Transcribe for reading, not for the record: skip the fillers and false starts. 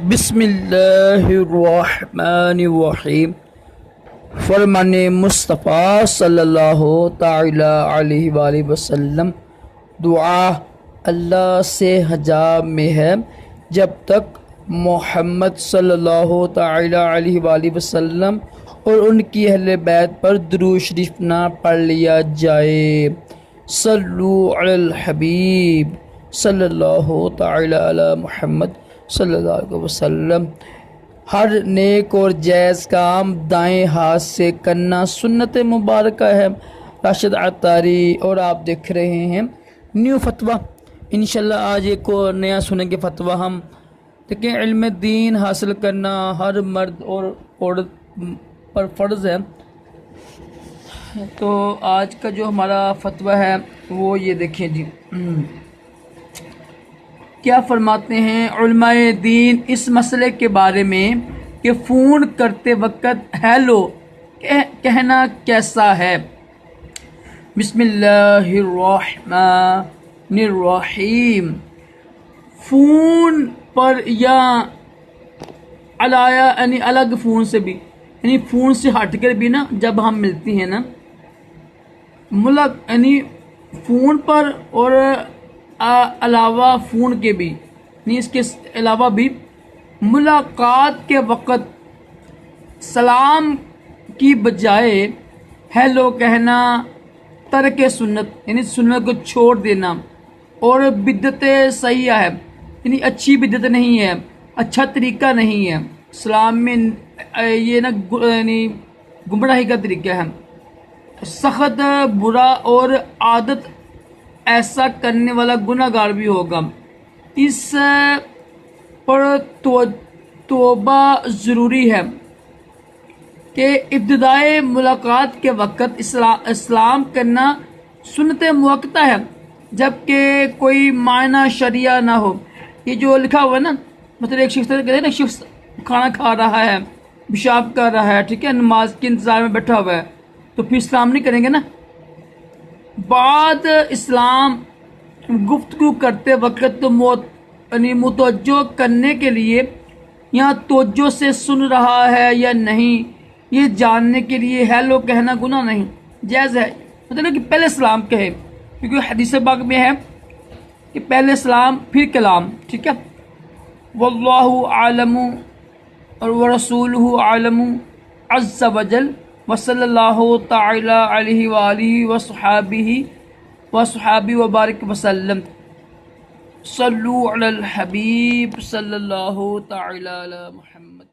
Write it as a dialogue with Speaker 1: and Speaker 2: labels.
Speaker 1: بسم اللہ الرحمن الرحیم۔ فرمان مصطفیٰ صلی اللہ تعالی علیہ وآلہ وسلم، دعا اللہ سے حجاب میں ہے جب تک محمد صلی اللہ تعالی علیہ وآلہ وسلم اور ان کی اہل بیت پر درود شریف نہ پڑھ لیا جائے۔ صلو علی الحبیب صلی اللہ تعالی علی محمد صلی اللہ علیہ وسلم۔ ہر نیک اور جائز کام دائیں ہاتھ سے کرنا سنت مبارکہ ہے۔ راشد عطاری اور آپ دیکھ رہے ہیں نیو فتویٰ۔ انشاءاللہ آج ایک اور نیا سنیں گے فتویٰ ہم۔ دیکھیں، علم دین حاصل کرنا ہر مرد اور عورت پر فرض ہے۔ تو آج کا جو ہمارا فتویٰ ہے وہ یہ دیکھیں جی، کیا فرماتے ہیں علماء دین اس مسئلے کے بارے میں کہ فون کرتے وقت ہیلو کہنا کیسا ہے؟ بسم اللہ الرحمن الرحیم۔ فون پر یا علایا یعنی الگ فون سے بھی، یعنی فون سے ہٹ کر بھی نا جب ہم ملتی ہیں نا یعنی فون پر اور علاوہ فون کے بھی، یعنی اس کے علاوہ بھی ملاقات کے وقت سلام کی بجائے ہیلو کہنا ترک سنت، یعنی سنت کو چھوڑ دینا اور بدعت سیئہ ہے، یعنی اچھی بدعت نہیں ہے، اچھا طریقہ نہیں ہے اسلام میں، یہ نا یعنی گمراہی کا طریقہ ہے، سخت برا اور عادت ایسا کرنے والا گناہ گار بھی ہوگا۔ اس پر توبہ ضروری ہے کہ ابتدائی ملاقات کے وقت اسلام کرنا سنت موقتہ ہے جبکہ کوئی معنی شرعیہ نہ ہو۔ یہ جو لکھا ہوا ہے نا، مطلب ایک شخص کہتے ہیں نا، شخص کھانا کھا رہا ہے، پیشاب کر رہا ہے، ٹھیک ہے، نماز کے انتظار میں بیٹھا ہوا ہے، تو پھر اسلام نہیں کریں گے نا۔ بعد اسلام گفتگو کرتے وقت متوجہ کرنے کے لیے یہاں توجہ سے سن رہا ہے یا نہیں یہ جاننے کے لیے ہیلو کہنا گناہ نہیں، جائز ہے، مطلب کہ پہلے سلام کہے، کیونکہ حدیث پاک میں ہے کہ پہلے سلام پھر کلام، ٹھیک ہے۔ واللہ عالم اور ورسولہ عالم عز وجل وصلی اللہ تعالی علیہ وآلہ وصحابہ وبارک وسلم۔ صلو علی الحبیب صلی اللہ تعالی علی محمد۔